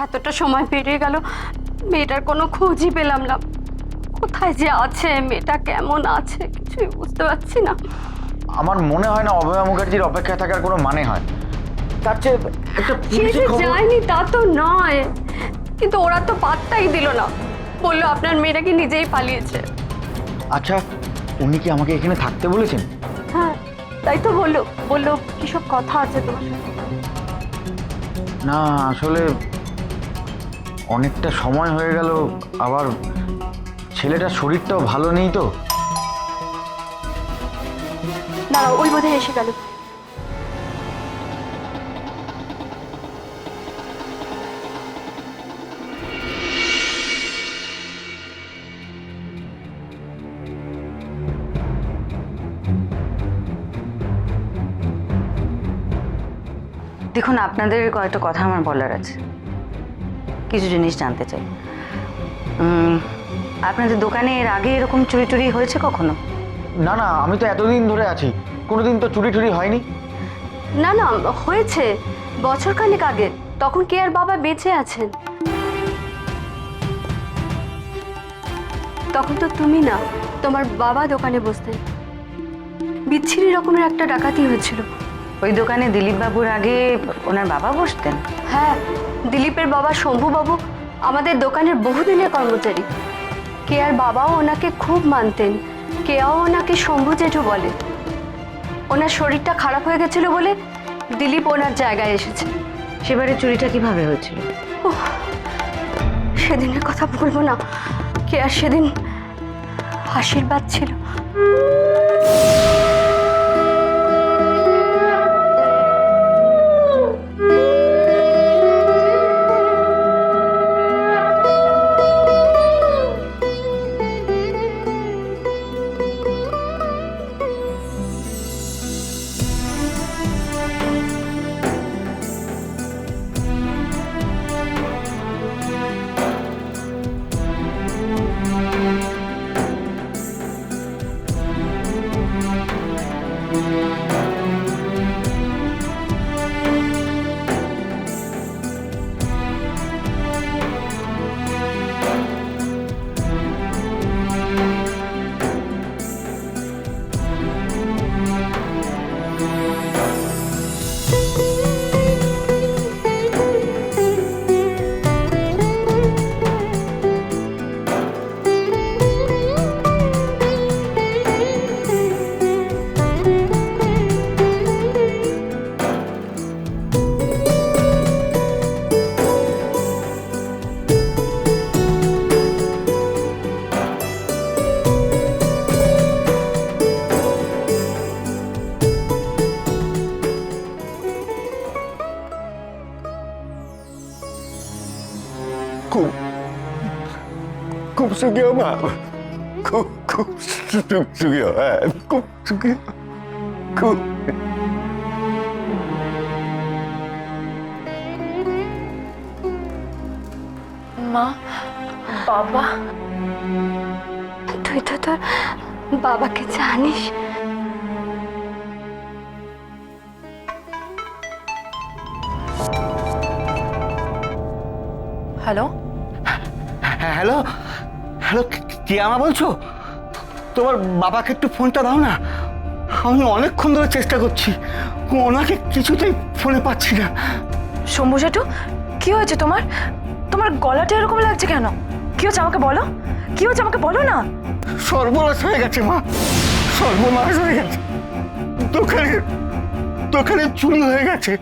এতটা সময় পেরিয়ে গেল, মেয়েটার কোনো খোঁজই পেলাম না। কোথায় যে আছে, মেয়েটা কেমন আছে কিছুই বুঝতে পারছি না। আমার মনে হয় না অভয়া মুখার্জির অপেক্ষায় থাকার কোনো মানে হয়। তার চেয়ে একটা পুলিশের খবর। যায়নি তা তো নয়, কিন্তু ওরা তো পাত্তাই দিল না, বললো আপনার মেয়েটা কি নিজেই পালিয়েছে। আচ্ছা, উনি কি আমাকে এখানে থাকতে বলেছেন? হ্যাঁ, তাই তো বললো বললো কিসব কথা আছে তোমার সাথে। না, আসলে অনেকটা সময় হয়ে গেল, আবার ছেলেটার শরীরটাও ভালো নেই তো। দাঁড়াও, ওই বোধহয় এসে গেল। দেখুন, আপনাদের কয়েকটা কথা আমার বলার আছে, কিছু জিনিস জানতে চাই। আপনাদের দোকানে এর আগে এরকম চুরি টুরি হয়েছে কখনো? না না, আমি তো এতদিন ধরে আছি, কোনোদিন তো চুরি টুরি হয়নি। না না, হয়েছে বছরখানেক আগে, তখন কে আর বাবা বেঁচে আছেন। তখন তো তুমি না, তোমার বাবা দোকানে বসতেন। বিচ্ছিরি রকমের একটা ডাকাতি হয়েছিল। ওই দোকানে দিলীপ বাবুর আগে ওনার বাবা বসতেন? হ্যাঁ, দিলীপের বাবা শম্ভুবাবু আমাদের দোকানের বহুদিনের কর্মচারী। কে আর বাবাও ওনাকে খুব মানতেন, কেয়াও ওনাকে শম্ভু জেঠু বলে। ওনার শরীরটা খারাপ হয়ে গেছিল বলে দিলীপ ওনার জায়গায় এসেছে। সেবারে চুরিটা কিভাবে হয়েছিল? সেদিনের কথা বলবো না, কে আর সেদিন আশীর্বাদ ছিল। खूब खूब शुक्रिया माँ, खूब शुक्रिया है, खूब शुक्रिया, खूब। মা, বাবা, তুই তো তোর বাবাকে জানিস। হ্যালো হ্যালো হ্যালো, কে আমা বলছো? তোমার বাবাকে একটু ফোনটা দাও না, আমি অনেকক্ষণ ধরে চেষ্টা করছি, ওনাকে কিছুতেই ফোনে পাচ্ছি না। শম্ভু জেঠু, কি হয়েছে তোমার? তোমার গলাটা এরকম লাগছে কেন? কি হচ্ছে আমাকে বলো, কি হচ্ছে আমাকে বলো না। সর্বনাশ হয়ে গেছে মা, সর্বনাশ হয়ে গেছে। দোকানে দোকানে চুরি হয়ে গেছে।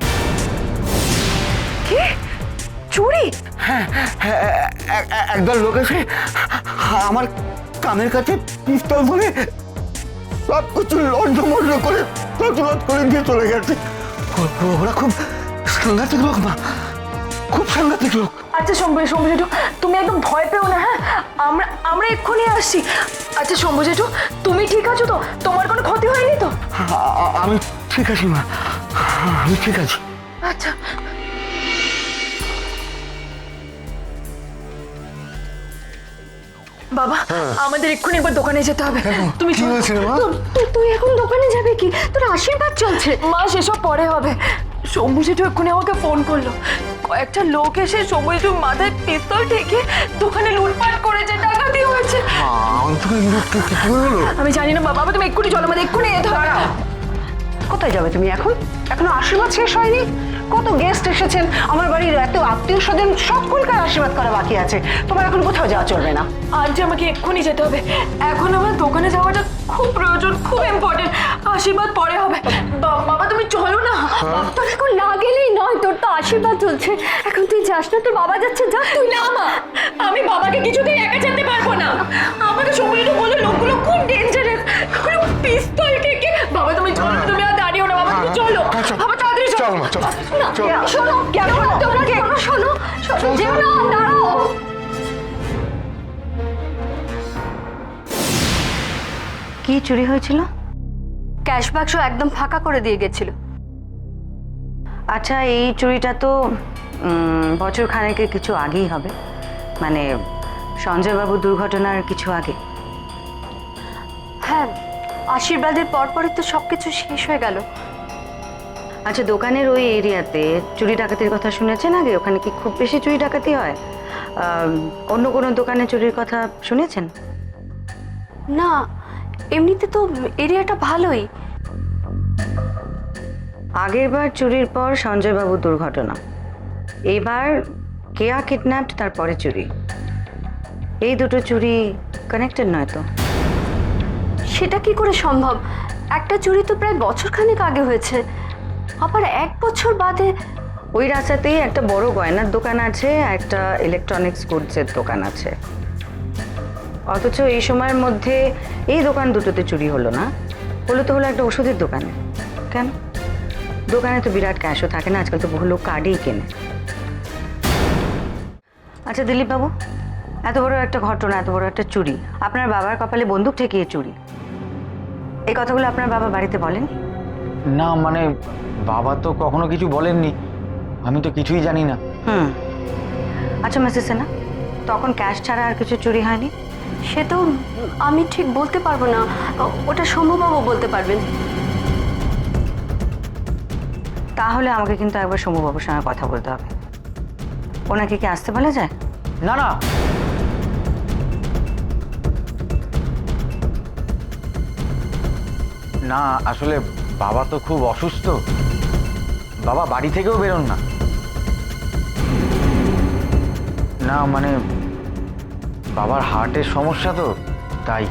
কি চুরি? হ্যাঁ, একদল লোক এসে আমার কানের কাছে পিস্তল ধরে সব কিছু লন্ডমন্ড করে প্রতিরোধ করে দিয়ে চলে গেছে। ওরা খুব সাংঘাতিক লোক মা, খুব সাংঘাতিক লোক। আচ্ছা শম্ভু জেঠু, তুমি একদম ভয় পেও না। হ্যাঁ, আমরা এক্ষুনি আসছি। আচ্ছা শম্ভু জেঠু, তুমি ঠিক আছো তো? তোমার কোনো ক্ষতি হয়নি তো? আমি ঠিক আছি মা, আমি ঠিক আছি। আচ্ছা, বাবা আমাদের এক্ষুনি একবার দোকানে যেতে হবে। তুমি তুই এখন দোকানে যাবে কি? তোর আশীর্বাদ চলছে। মা সেসব পরে হবে। শম্ভু জেঠু এক্ষুনি আমাকে ফোন করলো, কয়েকটা লোক এসে সবুজের মাথায় পিস্তল ঠেকে দোকানে লুটপাট করেছে, ডাকাতি হয়েছে। কি হলো? আমি জানি না বাবা, তুমি এক্ষুনি চলো, আমাদের এক্ষুনি যেতে হবে। কোথায় যাবে তুমি এখন? এখনো আশীর্বাদ শেষ হয়নি? কত গেস্ট এসেছেন, আমার বাড়ির এত আত্মীয় স্বজন, সকলকার আশীর্বাদ করা বাকি আছে। তোমার এখন কোথাও যাওয়া চলবে না। আন্টি আমাকে এক্ষুনি যেতে হবে, এখন আমার দোকানে যাওয়াটা খুব প্রয়োজন, খুব ইম্পর্টেন্ট। আশীর্বাদ পরে হবে। বাবা তুমি চলো না। তোর এখন না গেলেই নয়, তোর তো আশীর্বাদ চলছে। এখন তুই যাস না, তোর বাবা যাচ্ছে, যা তুই। না মা, আমি বাবাকে কিছুতেই একা যেতে পারবো না। আমাকে সবাইকে বলে লোকগুলো খুব ডেঞ্জারাস, পিস্তল থেকে। বাবা তুমি চলো, তুমি আর দাঁড়িও না, বাবা তুমি চলো। বাবা তাড়াতাড়ি চল চলো। মা, চল। না, চল। শোনো, কেন তোমরা শোনো, শোনো, যেও না, দাঁড়াও। কি চুরি হয়েছিল? ক্যাশ বাক্স একদম ফাঁকা করে দিয়ে গেছিল। আচ্ছা, এই চুরিটা তো বছর খানেকের কিছু আগেই হবে, মানে সঞ্জয়বাবু দুর্ঘটনার কিছু আগে। হ্যাঁ, আশীর্বাদের পরপরই তো সবকিছু শেষ হয়ে গেল। আচ্ছা, দোকানের ওই এরিয়াতে চুরি ডাকাতির কথা শুনেছেন আগে? ওখানে কি খুব বেশি চুরি ডাকাতি হয়? অন্য কোনো দোকানে চুরির কথা শুনেছেন? না, এমনিতে তো এরিয়াটা ভালোই। আগের বার চুরির পর সঞ্জয়বাবু দুর্ঘটনা, এবার কেয়া কিডন্যাপড, তারপরে চুরি। এই দুটো চুরি কানেক্টেড নয় তো? সেটা কি করে সম্ভব? একটা চুরি তো প্রায় বছরখানেক আগে হয়েছে, আবার 1 বছর বাদে। ওই রাস্তাতেই একটা বড় গয়নার দোকান আছে, একটা ইলেকট্রনিক্স গুডসের দোকান আছে, অথচ এই সময়ের মধ্যে এই দোকান দুটোতে চুরি হলো না। হলো তো হলো একটা ওষুধের দোকানে। কেন? দোকানে তো বিরাট ক্যাশও থাকে না, আজকাল তো বহু লোক কার্ডেই কেনে। আচ্ছা দিলীপ বাবু, এত বড় একটা ঘটনা, এত বড় একটা চুরি, আপনার বাবার কপালে বন্দুক ঠেকিয়ে চুরি, এই কথাগুলো আপনার বাবা বাড়িতে বলেন? না মানে বাবা তো কখনো কিছু বলেননি, আমি তো কিছুই জানি না। আচ্ছা মিসেস সিনহা, তখন ক্যাশ ছাড়া আর কিছু চুরি হয়নি? সে তো আমি ঠিক বলতে পারবো না, ওটা শম্ভুবাবু বলতে পারবেন। তাহলে আমাকে কিন্তু একবার শম্ভুবাবুর সঙ্গে কথা বলতে হবে। ওনাকে কি আসতে বলা যায়? না না, না আসলে বাবা তো খুব অসুস্থ, বাবা বাড়ি থেকেও বেরোন না। না মানে বাবার হার্টের সমস্যা তো, তাই।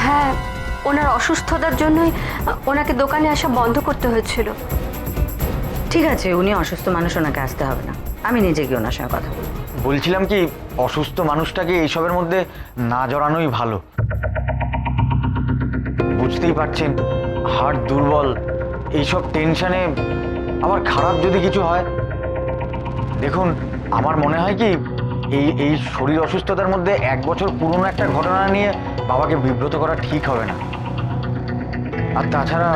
হ্যাঁ, ওনার অসুস্থতার জন্যই ওনাকে দোকানে আসা বন্ধ করতে হয়েছিল। ঠিক আছে, উনি অসুস্থ মানুষ, ওনাকে আসতে হবে না, আমি নিজে গিয়ে ওনার সঙ্গে কথা বলবো। বলছিলাম কি, অসুস্থ মানুষটাকে এইসবের মধ্যে না জড়ানোই ভালো। বুঝতেই পারছেন, হার্ট দুর্বল, এইসব টেনশনে আবার খারাপ যদি কিছু হয়। দেখুন, আমার মনে হয় কি, এই শরীর অসুস্থতার মধ্যে 1 বছর পুরনো একটা ঘটনা নিয়ে বাবাকে বিব্রত করা ঠিক হবে না। আর তাছাড়া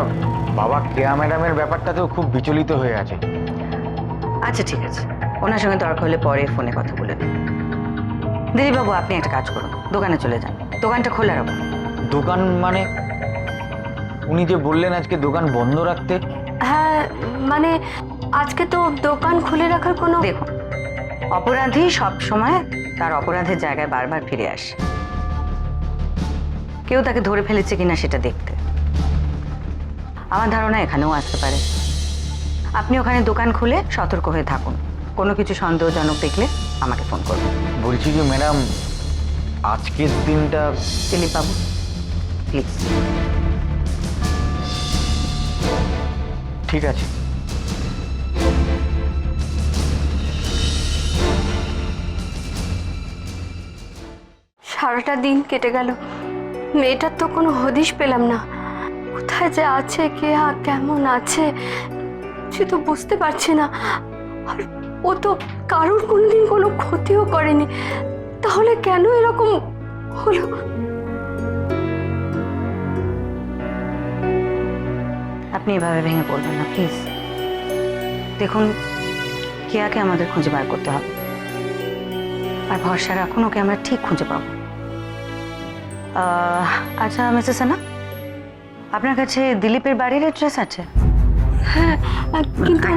বাবা কেয়া ম্যাডামের ব্যাপারটাতেও খুব বিচলিত হয়ে আছে। আচ্ছা ঠিক আছে, ওনার সঙ্গে দরকার হলে পরে ফোনে কথা বলে নেব। দিলীপবাবু, আপনি একটা কাজ করুন, দোকানে চলে যান, দোকানটা খোলা রাখুন। দোকান মানে? উনি যে বললেন আজকে দোকান বন্ধ রাখতে। হ্যাঁ মানে আজকে তো দোকান খুলে রাখার কোনো। দেখুন, অপরাধী সব সময় তার অপরাধের জায়গায় বারবার ফিরে আসে, কেউ তাকে ধরে ফেলেছে কিনা সেটা দেখতে। আমার ধারণা এখানেও আসতে পারে। আপনি ওখানে দোকান খুলে সতর্ক হয়ে থাকুন, কোনো কিছু সন্দেহজনক দেখলে আমাকে ফোন করবেন। বলছি কি ম্যাডাম, আজকের দিনটা। দিলীপবাবু প্লিজ। ঠিক আছে। সারাটা দিন কেটে গেল, মেয়েটার তো কোনো হদিশ পেলাম না। কোথায় যে আছে, কে কেমন আছে সে তো বুঝতে পারছি না। আর ও তো কারোর কোনোদিন কোনো ক্ষতিও করেনি, তাহলে কেন এরকম হলো? আপনি এভাবে ভেঙে পড়বেন না প্লিজ। দেখুন, কেয়াকে আমাদের খুঁজে বার করতে হবে, আর ভরসা রাখুন, ওকে আমরা ঠিক খুঁজে পাবো। আচ্ছা মিসেস সিনহা, আপনার কাছে দিলীপের বাড়ির অ্যাড্রেস আছে? হ্যাঁ, কিন্তু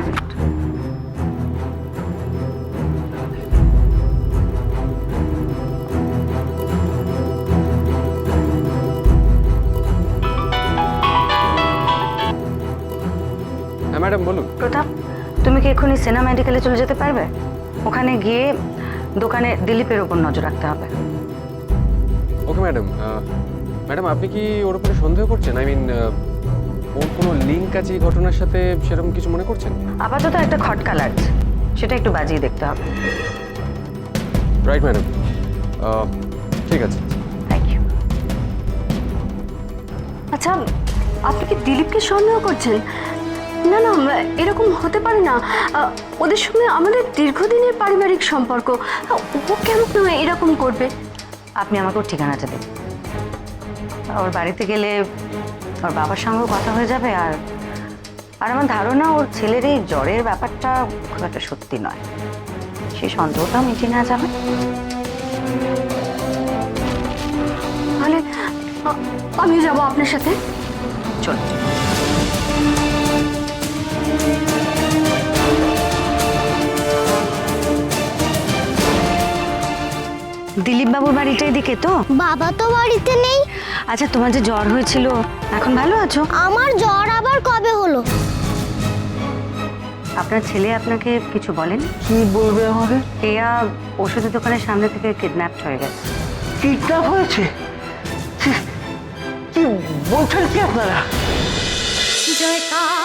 ম্যাডাম বলুন। প্রতাপ, তুমি কি এক্ষুনি সেনা মেডিকেলে চলে যেতে পারবে? ওখানে গিয়ে দোকানে দিলীপের ওপর নজর রাখতে হবে। Okay madam. ম্যাডাম আপনি কি ওর উপরে সন্দেহ করছেন? আই মিন ওর কোনো লিঙ্ক আছে এই ঘটনার সাথে, সেরকম কিছু মনে করছেন? আপাতত একটা খটকা লাগছে, সেটা একটু বাজিয়ে দেখতে হবে। রাইট ম্যাডাম, ঠিক আছে। Thank you. আচ্ছা, আপনি কি দিলীপকে সন্দেহ করছেন? না না, এরকম হতে পারে না। ওদের সঙ্গে আমাদের দীর্ঘদিনের পারিবারিক সম্পর্ক। ও কেন এরকম করবে? আপনি আমাকে ওর ঠিকানাটা দিন। ওর বাড়িতে গেলে ওর বাবার সঙ্গেও কথা হয়ে যাবে। আর আমার ধারণা ওর ছেলের এই জ্বরের ব্যাপারটা খুব একটা সত্যি নয়, সেই সন্দেহটাও মিটিয়ে নেওয়া যাবে। তাহলে আমিও যাবো আপনার সাথে। চলুন। দিলীপ বাবুর বাড়িটা এদিকে তো? বাবা তো বাড়িতে নেই। আচ্ছা, তোমার যে জ্বর হয়েছিল এখন ভালো আছো? আমার জ্বর আবার কবে হলো? আপনার ছেলে আপনাকে কিছু বলেন? কি বলবে আমাকে? কেয়া ওষুধের দোকানের সামনে থেকে কিডন্যাপ হয়ে গেছে। কিডন্যাপ হয়েছে? কি বলছেন কি আপনারা? জয়কার